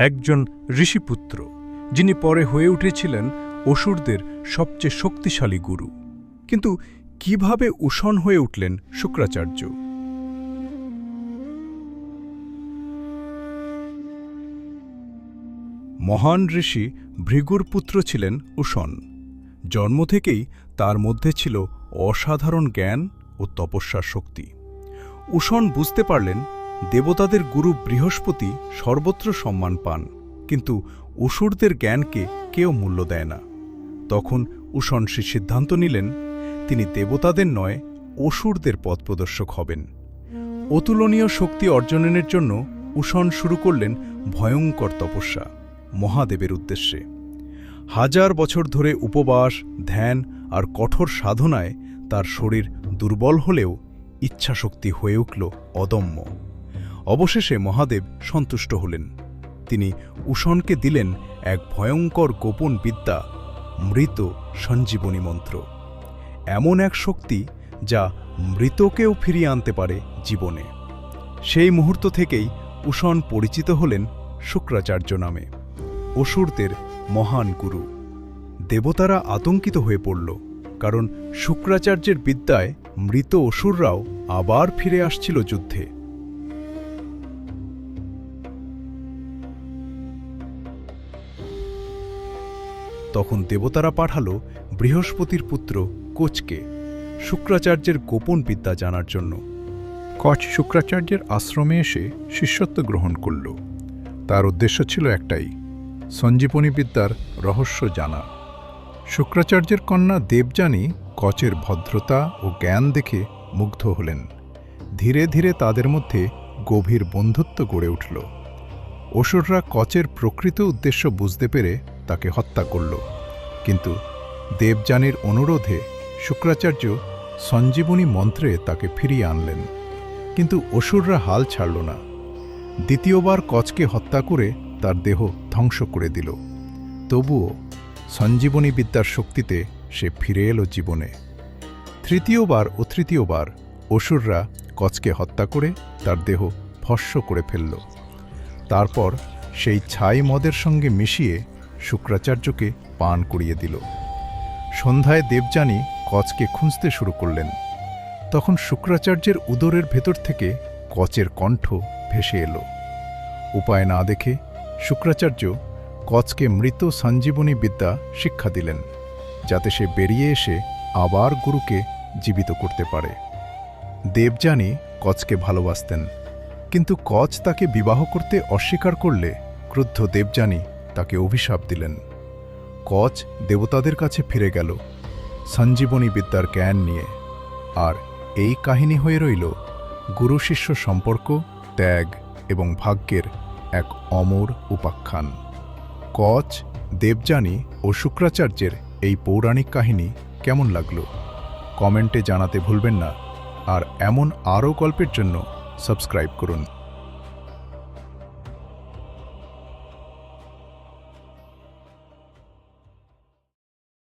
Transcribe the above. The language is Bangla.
একজন ঋষিপুত্র, যিনি পরে হয়ে উঠেছিলেন অসুরদের সবচেয়ে শক্তিশালী গুরু। কিন্তু কিভাবে উষণ হয়ে উঠলেন শুক্রাচার্য? মহান ঋষি ভৃগুর পুত্র ছিলেন উষণ। জন্ম থেকেই তার মধ্যে ছিল অসাধারণ জ্ঞান ও তপস্যার শক্তি। উষণ বুঝতে পারলেন দেবতাদের গুরু বৃহস্পতি সর্বত্র সম্মান পান, কিন্তু অসুরদের জ্ঞানকে কেউ মূল্য দেয় না। তখন উষণ সিদ্ধান্ত নিলেন তিনি দেবতাদের নয়, অসুরদের পথপ্রদর্শক হবেন। অতুলনীয় শক্তি অর্জনের জন্য উষণ শুরু করলেন ভয়ঙ্কর তপস্যা মহাদেবের উদ্দেশ্যে। হাজার বছর ধরে উপবাস, ধ্যান আর কঠোর সাধনায় তার শরীর দুর্বল হলেও ইচ্ছাশক্তি হয়ে উঠল অদম্য। অবশেষে মহাদেব সন্তুষ্ট হলেন। তিনি উষণকে দিলেন এক ভয়ঙ্কর গোপন বিদ্যা, মৃত সঞ্জীবনী মন্ত্র। এমন এক শক্তি যা মৃতকেও ফিরিয়ে আনতে পারে জীবনে। সেই মুহূর্ত থেকেই উষণ পরিচিত হলেন শুক্রাচার্য নামে, অসুরদের মহান গুরু। দেবতারা আতঙ্কিত হয়ে পড়ল, কারণ শুক্রাচার্যের বিদ্যায় মৃত অসুররাও আবার ফিরে আসছিল যুদ্ধে। তখন দেবতারা পাঠাল বৃহস্পতির পুত্র কোচকে শুক্রাচার্যের গোপন বিদ্যা জানার জন্য। কচ শুক্রাচার্যের আশ্রমে এসে শিষ্যত্ব গ্রহণ করল। তার উদ্দেশ্য ছিল একটাই, সঞ্জীবনী বিদ্যার রহস্য জানা। শুক্রাচার্যের কন্যা দেবযানী কচের ভদ্রতা ও জ্ঞান দেখে মুগ্ধ হলেন। ধীরে ধীরে তাদের মধ্যে গভীর বন্ধুত্ব গড়ে উঠল। অসুররা কচের প্রকৃত উদ্দেশ্য বুঝতে পেরে তাকে হত্যা করল, কিন্তু দেবযানীর অনুরোধে শুক্রাচার্য সঞ্জীবনী মন্ত্রে তাকে ফিরিয়ে আনলেন। কিন্তু অসুররা হাল ছাড়ল না। দ্বিতীয়বার কচকে হত্যা করে তার দেহ ধ্বংস করে দিল। তবুও সঞ্জীবনী বিদ্যার শক্তিতে সে ফিরে এলো জীবনে। তৃতীয়বার ও তৃতীয়বার অসুররা কচকে হত্যা করে তার দেহ ভস্ম করে ফেলল। তারপর সেই ছাই মদের সঙ্গে মিশিয়ে শুক্রাচার্যকে পান করিয়ে দিল। সন্ধ্যায় দেবযানী কচকে খুঁজতে শুরু করলেন। তখন শুক্রাচার্যের উদরের ভেতর থেকে কচের কণ্ঠ ভেসে এলো। উপায় না দেখে শুক্রাচার্য কচকে মৃত সঞ্জীবনী বিদ্যা শিক্ষা দিলেন, যাতে সে বেরিয়ে এসে আবার গুরুকে জীবিত করতে পারে। দেবযানী কচকে ভালোবাসতেন, কিন্তু কচ তাকে বিবাহ করতে অস্বীকার করলে ক্রুদ্ধ দেবযানী তাকে অভিশাপ দিলেন। কচ দেবতাদের কাছে ফিরে গেল সঞ্জীবনী বিদ্যার জ্ঞান নিয়ে। আর এই কাহিনী হয়ে রইল গুরু শিষ্য সম্পর্ক, ত্যাগ এবং ভাগ্যের এক অমর উপাখ্যান। কচ, দেবযানী ও শুক্রাচার্যের এই পৌরাণিক কাহিনী কেমন লাগলো কমেন্টে জানাতে ভুলবেন না। আর এমন আরও গল্পের জন্য সাবস্ক্রাইব করুন।